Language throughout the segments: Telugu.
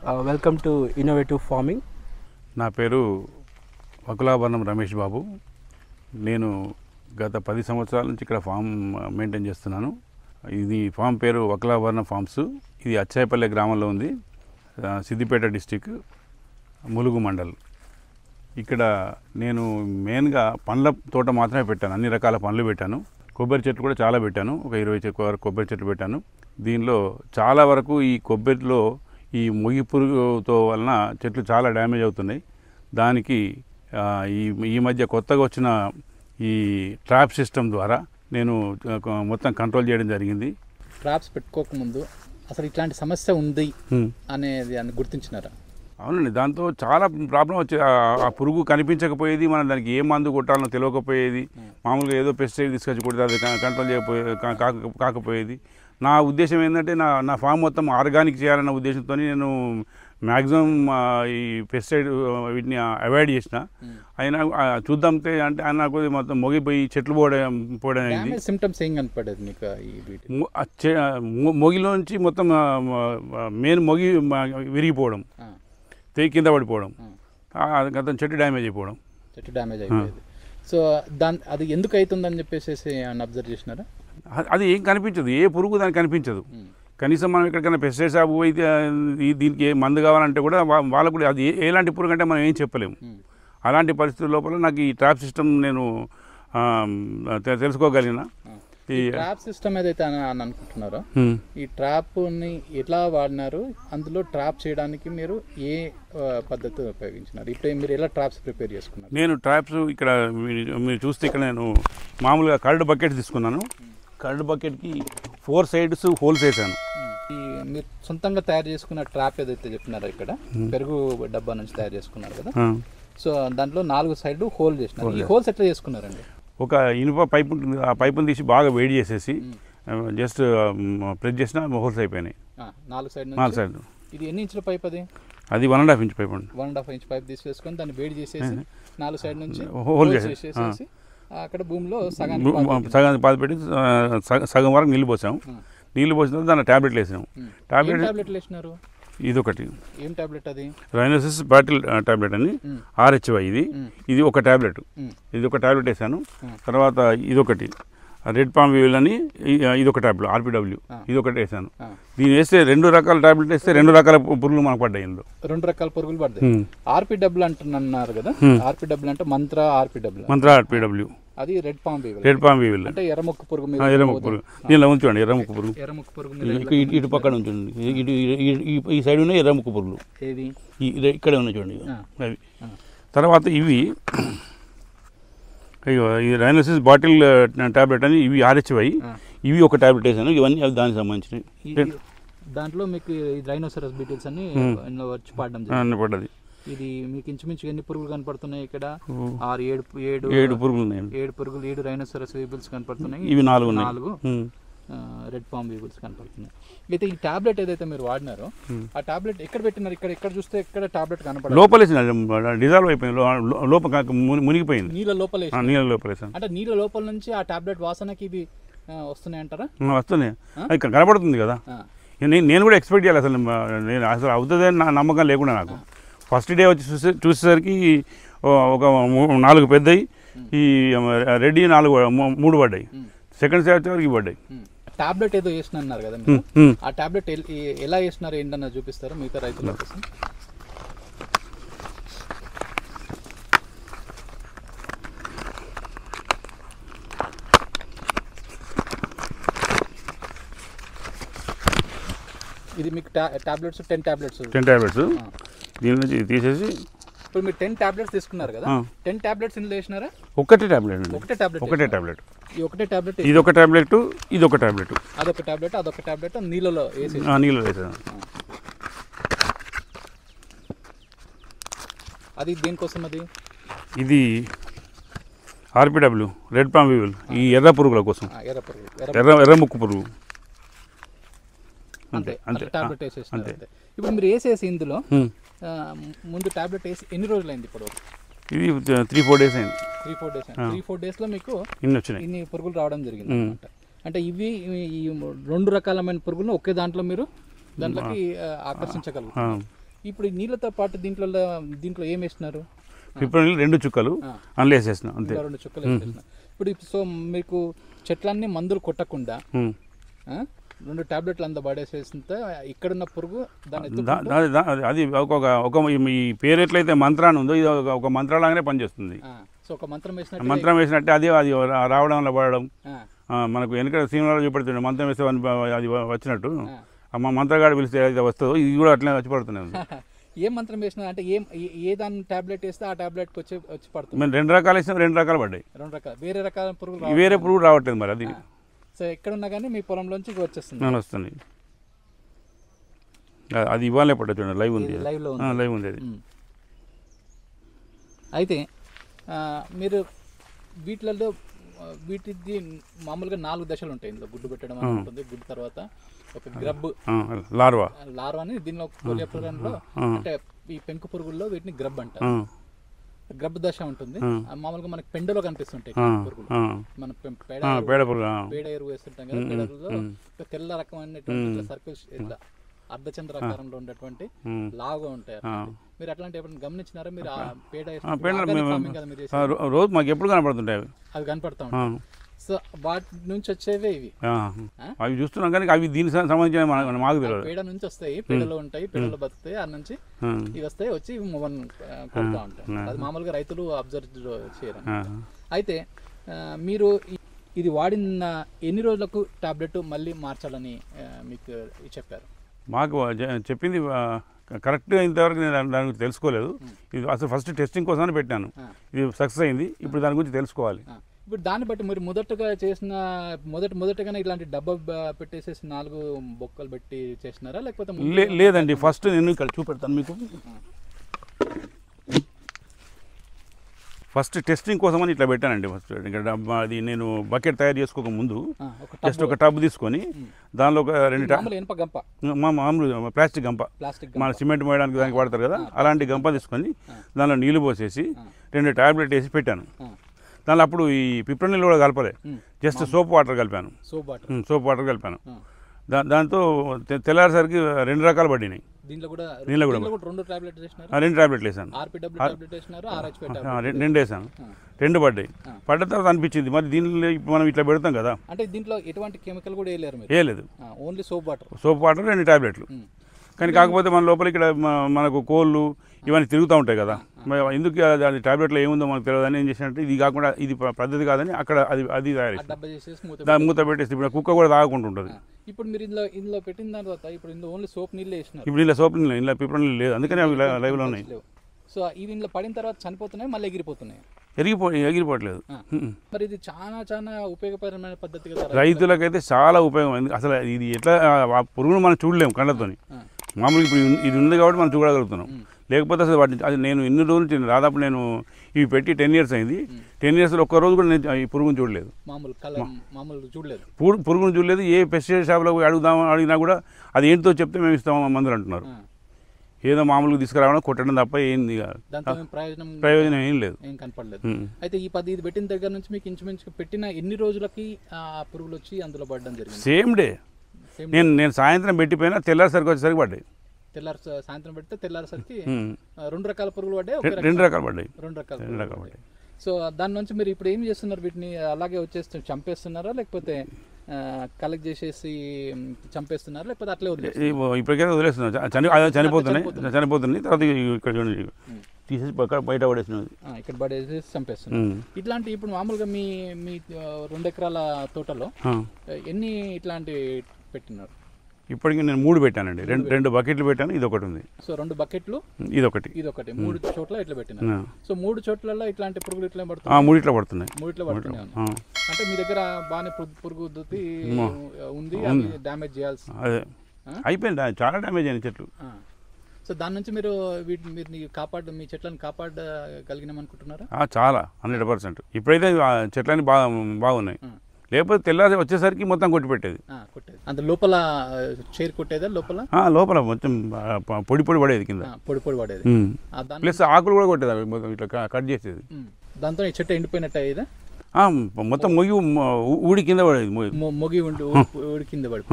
Welcome to innovative farming. నా పేరు వకులాభరణం రమేష్ బాబు. నేను గత 10 సంవత్సరాల నుంచి ఇక్కడ ఫామ్ మెయింటైన్ చేస్తున్నాను. ఇది ఫామ్ పేరు వకులాభరణం ఫార్మ్స్. ఇది అచ్చాయపల్లె గ్రామంలో ఉంది, సిద్దిపేట డిస్టిక్, ములుగు మండల్. ఇక్కడ నేను మెయిన్గా పండ్ల తోట మాత్రమే పెట్టాను. అన్ని రకాల పండ్లు పెట్టాను. కొబ్బరి చెట్లు కూడా చాలా పెట్టాను. ఒక 20 వరకు కొబ్బరి చెట్లు పెట్టాను. దీనిలో చాలా వరకు ఈ కొబ్బరిలో ఈ మొగి పురుగుతో వలన చెట్లు చాలా డ్యామేజ్ అవుతున్నాయి. దానికి ఈ మధ్య కొత్తగా వచ్చిన ఈ ట్రాప్ సిస్టమ్ ద్వారా నేను మొత్తం కంట్రోల్ చేయడం జరిగింది. ట్రాప్స్ పెట్టుకోకముందు అసలు ఇట్లాంటి సమస్య ఉంది అనేది గుర్తించినారా? అవునండి, దాంతో చాలా ప్రాబ్లం వచ్చేది. ఆ పురుగు కనిపించకపోయేది, మనం దానికి ఏ మందు కొట్టాలనో తెలియకపోయేది. మామూలుగా ఏదో పెస్టిసైడ్ తీసుకొచ్చి కొడితే అది కంట్రోల్ కాకపోయేది. నా ఉద్దేశం ఏంటంటే నా ఫామ్ మొత్తం ఆర్గానిక్ చేయాలన్న ఉద్దేశంతో నేను మ్యాక్సిమం ఈ పెస్టిసైడ్ వీటిని అవాయిడ్ చేసిన. అయినా చూద్దాం అంటే నాకు మొత్తం మొగిపోయి చెట్లు పోవడం అయింది. సిమ్టమ్స్ ఏం కనపడేది మీకు? మొగిలోంచి మొత్తం మెయిన్ మొగి విరిగిపోవడం, తెగి కింద పడిపోవడం, గతం చెట్టు డ్యామేజ్ అయిపోవడం. సో అది ఎందుకు అవుతుందని చెప్పేసి అబ్జర్వ్ చేసినారా? అది ఏం కనిపించదు, ఏ పురుగు దానికి కనిపించదు. కనీసం మనం ఎక్కడికైనా పెస్టిసైడ్ షాప్ పోయితే దీనికి ఏ మందు కావాలంటే కూడా వాళ్ళకు కూడా అది ఎలాంటి పురుగు అంటే మనం ఏం చెప్పలేము. అలాంటి పరిస్థితుల లోపల నాకు ఈ ట్రాప్ సిస్టమ్ నేను తెలుసుకోగలిగిన. ఈ ట్రాప్ సిస్టమ్ ఏదైతే అని అనుకుంటున్నారో, ఈ ట్రాప్ని ఎట్లా వాడినారు? అందులో ట్రాప్ చేయడానికి మీరు ఏ పద్ధతి ఉపయోగించినారు? ఇప్పుడు మీరు ఎలా ట్రాప్స్ ప్రిపేర్ చేసుకున్నారు? నేను ట్రాప్స్ ఇక్కడ మీరు చూస్తే ఇక్కడ నేను మామూలుగా కర్డ్ బకెట్స్ తీసుకున్నాను. కర్డ్ బకెట్కి 4 సైడ్స్ హోల్స్ వేసాను. ఈ మీరు సొంతంగా తయారు చేసుకున్న ట్రాప్ ఏదైతే చెప్పినారో, ఇక్కడ పెరుగు డబ్బా నుంచి తయారు చేసుకున్నారు కదా, సో దాంట్లో 4 సైడ్ హోల్ చేసినారు. ఈ హోల్స్ ఎట్లా చేసుకున్నారండి? ఒక ఇనుప పైపు ఉంటుంది, ఆ పైపుని తీసి బాగా వేడి చేసేసి జస్ట్ ప్రెస్ చేసిన హోల్స్ అయిపోయినాయి. 4 సైడ్. ఇది ఎన్ని ఇంచుల పైప్? అది 1.5 ఇంచ్ పైప్ అండి. 1.5 ఇంచ్ పైప్ తీసేసుకొని దాన్ని వేడి చేసేసి 4 సైడ్ నుంచి హోల్ చేసేసి అక్కడ భూమిలో సగానికి పాతి పెట్టి సగం వరకు నీళ్ళు పోసాము. నీళ్ళు పోసిన తర్వాత దాన్ని ట్యాబ్లెట్లు వేసాము. ట్యాబ్లెట్లు వేసినారు. ఇదొకటి ఏం ట్యాబ్లెట్? అది రైనోసిస్ బాటిల్ ట్యాబ్లెట్ అని RHY. ఇది ఒక ట్యాబ్లెట్. ఇది ఒక ట్యాబ్లెట్ వేసాను. తర్వాత ఇదొకటి రెడ్ పామ్ వీల్ అని ఇదొక ట్యాబ్లెట్ RPW, ఇదొకటి వేసాను. దీన్ని వేస్తే 2 రకాల ట్యాబ్లెట్ వేస్తే 2 రకాల పురుగులు మనకు పడ్డాయి. 2 రకాల పురుగులు పడ్డాయి. RPW అంటున్నారు కదా, RPW అంటే మంత్ర RPW. అది రెడ్ పామ్ వీల్ అంటే ఎర్రముక్కు పురుగు. ఎర్రముక్కు పురుగు దీనిలో ఉంచండి. ఎర్రముక్కు పురుగు ఇటు పక్కన ఉంచండి. ఈ సైడ్ ఉన్నాయి ఎర్రముక్కు పురుగులు, ఇక్కడే ఉన్నాయి చూడండి అవి. తర్వాత ఇవి ఈ రైనోసిస్ బాటిల్ ట్యాబ్లెట్ అని ఇవి RHY. ఇవి ఒక ట్యాబ్లెట్ వేసాను. ఇవన్నీ అవి దానికి సంబంధించినవి. దాంట్లో మీకు రైనోసరస్ బీటిల్స్ అని వచ్చి పడ్డది. ఇది మీకు ఇంచుమించు ఎన్ని పురుగులు కనపడుతున్నాయి ఇక్కడ? 7 పురుగులు ఉన్నాయి. 7 రైనోసరస్ వీబుల్స్ కనపడుతున్నాయి. ఇవి 4 రెడ్ పామ్ వీబుల్స్ కనపడుతున్నాయి. అయితే ఈ టాబ్లెట్ ఏదైతే మీరు వాడినారో, ఆ టాబ్లెట్ ఎక్కడ పెట్టినారు? ఇక్కడ చూస్తే ఎక్కడ టాబ్లెట్ కనపడదు. లోపల డిజాల్వ్ అయిపోయింది, మునిగిపోయింది. నీళ్ళ లోపల అంటే నీళ్ళ లోపల నుంచి ఆ టాబ్లెట్ వాసనకి ఇవి వస్తున్నాయి అంటారా? వస్తున్నాయి, అది కనపడుతుంది కదా. నేను కూడా ఎక్స్పెక్ట్ చేయాలి. నేను అసలు అవుతుందని నా నమ్మకం లేకుండా నాకు. ఫస్ట్ డే వచ్చి చూసేసరికి ఒక 4 పెద్దవి, ఈ రెడ్డి 3 పడ్డాయి. సెకండ్ సైడ్ వచ్చేవరకు పడ్డాయి. టాబ్లెట్ ఏదో వేసిన అన్నారు కదా, ఆ టాబ్లెట్ ఎలా వేసినారు ఏంటన్నా చూపిస్తారా మిగతా రైతుల కోసం? ఇది మీకు టాబ్లెట్స్ 10 టాబ్లెట్స్ దీని నుంచి తీసేసి ఇప్పుడు మీరు 10 టాబ్లెట్స్ తీసుకున్నారు కదా, 10 టాబ్లెట్స్ ఇందులో వేసినారా? ఒకటే టాబ్లెట్. ఇది ఒక టాబ్లెట్, అదొక టాబ్లెట్ నీళ్ళలో వేసాను. అది దేనికోసం? ఇది RPW రెడ్ పామ్ వీల్, ఈ ఎర్ర పురుగుల కోసం, ఎర్ర ముక్కు పురుగు. అంతే. ఇప్పుడు మీరు వేసేసి ఇందులో ముందు టాబ్లెట్ వేసి ఎన్ని రోజులైంది ఇప్పుడు? ఇది 3-4 డేస్ అయింది. 3-4 డేస్లో మీకు ఇన్ని పురుగులు రావడం జరిగింది అనమాట. అంటే ఇవి ఈ 2 రకాలమైన పురుగులను ఒకే దాంట్లోకి ఆకర్షించగలుగుతారు. ఇప్పుడు నీళ్ళతో పాటు దీంట్లో ఏం వేసినారు? పిప్రోనిల్ 2 చుక్కలు అందులో వేసేసిన అంతే. 2 చుక్కలు వేసేసిన. ఇప్పుడు సో మీకు చెట్లన్నీ మందులు కొట్టకుండా 2 టాబ్లెట్లు అంత పడేసేస్తే ఇక్కడున్న పురుగు అది ఒక ఈ పేరు ఎట్లయితే మంత్రాన్ని ఉందో ఇది ఒక మంత్రాలాగానే పనిచేస్తుంది. సో ఒక మంత్రం వేసినట్టే అది రావడంలో పడడం మనకు వెనక సినిమాలో చూపెడుతుండే మంత్రం వేస్తే అది వచ్చినట్టు మా మంత్రగాడు పిలిస్తే అది వస్తుందో ఇది కూడా అట్లనే వచ్చి పడుతున్నాయి. ఏ మంత్రం వేసినా అంటే ఏ దాని టాబ్లెట్ వేస్తే ఆ టాబ్లెట్కి వచ్చి పడుతుంది. మేము 2 రకాలు వేసినాం, 2 రకాలు పడ్డాయి. 2 రకాలు వేరే రకాల పురుగు రావట్లేదు మరి అది. సో ఎక్కడున్నా కానీ మీ పొలంలోంచి వచ్చేస్తుంది. వస్తుంది. అది ఇవ్వాలే పడ్డా చూడండి, లైవ్ ఉంది, లైవ్ ఉంది అది. అయితే మీరు వీటిది మామూలుగా 4 దశలు ఉంటాయి. ఇందులో గుడ్డు పెట్టడం అని ఉంటుంది. గుడ్డు తర్వాత ఒక గ్రబ్ లార్వా అని దీనిలో కోలియోప్టెరాన్లో అంటే ఈ పెంకు పురుగుల్లో వీటిని గ్రబ్ అంటారు. గ్రబ్ దశ ఉంటుంది. మామూలుగా మనకి పెండలో కనిపిస్తుంటాయి పురుగులు. మన పేడ ఎరువు వేస్తుంటాం కదా, పేడలో తెల్ల రకమైనటువంటి సర్కిల్స్ ఇట్లా అర్ధచంద్రాకారంలో ఉండేటువంటి లావుగా ఉంటాయి. మీరు అట్లాంటి ఎప్పుడైనా గమనించినారా? మీరు పేడ రోజు మాకు ఎప్పుడు కనపడుతుంటాయి అవి కనపడతా ఉంటాయి. సో వాటి నుంచి వచ్చేవే ఇవి. అవి చూస్తున్నాం కానీ అవి దీనికి సంబంధించిన మాకు తెలియదు. పేడ నుంచి వస్తాయి, పేడలో ఉంటాయి, పేడలో బతుకుతాయి. ఆ నుంచి ఇవి వస్తాయి, వచ్చి కొడతా ఉంటాయి. అది మామూలుగా రైతులు అబ్జర్వ్ చేయరు. అయితే మీరు ఇది వాడిన ఎన్ని రోజులకు టాబ్లెట్ మళ్ళీ మార్చాలని మీకు చెప్పారు? మాకు చెప్పింది కరెక్ట్గా ఇంతవరకు నేను దాని గురించి తెలుసుకోలేదు. ఇది అసలు ఫస్ట్ టెస్టింగ్ కోసమని పెట్టాను. ఇది సక్సెస్ అయింది. ఇప్పుడు దాని గురించి తెలుసుకోవాలి. ఇప్పుడు దాన్ని బట్టి మీరు మొదటగానే ఇట్లాంటి డబ్బా పెట్టేసేసి 4 బొక్కలు పెట్టి చేసినారా లేకపోతే? లేదండి, ఫస్ట్ నేను ఇక్కడ చూపెడతాను మీకు. ఫస్ట్ టెస్టింగ్ కోసం అని ఇట్లా పెట్టానండి. ఫస్ట్ ఇక్కడ అది నేను బకెట్ తయారు చేసుకోక ముందు జస్ట్ ఒక టబ్ తీసుకొని దానిలో ఒక 2 మామూలు ప్లాస్టిక్ గంప, మన సిమెంట్ మోయడానికి దానికి వాడతారు కదా, అలాంటి గంప తీసుకొని దానిలో నీళ్లు పోసేసి 2 టాబ్లెట్ వేసి పెట్టాను. దానిలో అప్పుడు ఈ పిప్రోనిల్ కూడా కలపలే, జస్ట్ సోప్ వాటర్ కలిపాను. దాంతో తెల్లారేసరికి 2 రకాలు పడినాయి. దీనిలో కూడా 2 టాబ్లెట్లు వేసాను. 2 వేసాను, 2 పడ్డాయి. పడ్డ తర్వాత అనిపించింది మరి దీనిలో మనం ఇట్లా పెడతాం కదా, అంటే దీంట్లో ఎటువంటి కెమికల్ కూడా వేయలేదు, ఓన్లీ సోప్ వాటర్ 2 టాబ్లెట్లు. కానీ కాకపోతే మన లోపల ఇక్కడ మనకు కోళ్ళు ఇవన్నీ తిరుగుతూ ఉంటాయి కదా, ఎందుకు అది టాబ్లెట్లో ఏముందో మనకు తెలియదని ఏం చేసినట్టు ఇది కాకుండా ఇది పద్ధతి కాదని అక్కడ అది తయారు దాని మూత పెట్టేసి ఇప్పుడు కుక్క కూడా తాగకుండా ఉంటుంది. ఇప్పుడు మీరు ఇందులో పెట్టిన తర్వాత ఇప్పుడు ఇందులో ఓన్లీ సోప్ నీళ్ళు వేసినారు. ఇప్పుడు ఇందులో సోప్ నీళ్ళు, ఇందులో పిప్రోనిల్ లేదు, అందుకని అవి లైవ్లో ఉన్నాయి. సో ఇవి ఇందులో పడిన తర్వాత చనిపోతున్నాయి, మళ్ళీ ఎగిరిపోతున్నాయి. ఎగిరిపోవట్లేదు. మరి ఇది చాలా ఉపయోగకరమైన పద్ధతి కదా, రైతులకైతే చాలా ఉపయోగం. అసలు ఇది ఎట్లా ఆ పురుగును మనం చూడలేము కళ్ళతోని. మామూలుగా ఇప్పుడు ఇది ఉంది కాబట్టి మనం చూడగలుగుతున్నాం. లేకపోతే అసలు అది నేను ఎన్ని రోజులు దాదాపు నేను ఇవి పెట్టి 10 years అయింది. 10 yearsలో ఒక్కరోజు కూడా నేను ఈ పురుగును చూడలేదు, పురుగును చూడలేదు. ఏ పెస్టిసైడ్ షాప్లో అడిగినా కూడా అది ఏంటో చెప్తే మేము ఇస్తాం మందులు అంటున్నారు. ఏదో మామూలుగా తీసుకురావడం కొట్టడం తప్ప ఏంది ప్రయోజనం ఏం లేదు, కనపడలేదు. అయితే ఈ ఇది పెట్టిన దగ్గర నుంచి మీకు ఇంచుమించు పెట్టిన ఎన్ని రోజులకి ఆ పురుగులు వచ్చి అందులో పడడం జరిగింది? Same day. నేను సాయంత్రం పెట్టిపోయినా తెల్లారిసరికి వచ్చేసరికి పడ్డాయి. సాయంత్రం పెడితే తెల్లారేసరికి 2 రకాల పురుగులు పడ్డాయి. 2 రకాలు పడ్డాయి. సో దాని నుంచి మీరు ఇప్పుడు ఏం చేస్తున్నారు? వీటిని అలాగే వచ్చేస్తే చంపేస్తున్నారా లేకపోతే కలెక్ట్ చేసేసి చంపేస్తున్నారా లేకపోతే అట్లే ఇప్పటికైతే వదిలేస్తున్నారు. చనిపోతున్నాయి. తర్వాత ఇక్కడ చూడండి తీసేసి బయట పడేసినది, ఇక్కడ పడేసి చంపేస్తున్నారు. ఇట్లాంటి ఇప్పుడు మామూలుగా మీ 2 ఎకరాల తోటలో ఎన్ని ఇట్లాంటి పెట్టినారు? ఇప్పటికి నేను 3 పెట్టానండి. 2 బకెట్లు పెట్టాను, ఇది ఒకటి ఉంది. సో 2 బకెట్లు, ఇదొకటి 3 చోట్ల ఇట్లా పెట్టినారు. సో 3 చోట్లలో ఇట్లాంటి పురుగులు ఇట్లా పడుతున్నాయి. 3 ఇట్లా పడుతున్నాయి. అంటే మీ దగ్గర బాగానే పురుగు ఉద్ధృతి ఉంది, డ్యామేజ్ చేయాల్సి అయిపోయింది, చాలా డ్యామేజ్ అయిన చెట్లు. సో దాని నుంచి మీరు మీ చెట్లను కాపాడగలిగినామనుకుంటున్నారా? చాలా 100%. ఇప్పుడైతే చెట్లని బాగున్నాయి. లేకపోతే తెల్లారి వచ్చేసరికి మొత్తం కొట్టిపెట్టేది. అంత లోపల చైర్ కొట్టేదా? లోపల మొత్తం పొడి పడేది, కింద పొడి పడేది. ప్లస్ ఆకులు కూడా కొట్టేది, అవి మొత్తం ఇట్లా కట్ చేసేది. దాంతో ఈ చెట్టు ఎండిపోయినట్టు అయ్యేదా? మొత్తం ఊడి కింద పడేది, ఊడి కింద పడి.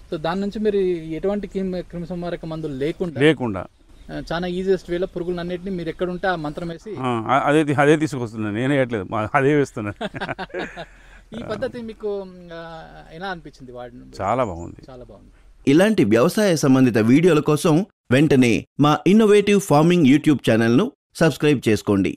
సో దాని నుంచి మీరు ఎటువంటి క్రిమిసంహారక మందులు లేకుండా చాలా ఈజియెస్ట్ వేలో పురుగులు అన్నిటిని మీరు ఎక్కడ ఉంటే ఆ మంత్రం వేసి అదే తీసుకొస్తున్నాను, నేనే వేయట్లేదు, అదే వేస్తున్నాను. ఈ పద్ధతి మీకు ఎలా అనిపించింది? చాలా బాగుంది. ఇలాంటి వ్యవసాయ సంబంధిత వీడియోల కోసం వెంటనే మా ఇన్నోవేటివ్ ఫార్మింగ్ యూట్యూబ్ ఛానల్ను సబ్స్క్రైబ్ చేసుకోండి.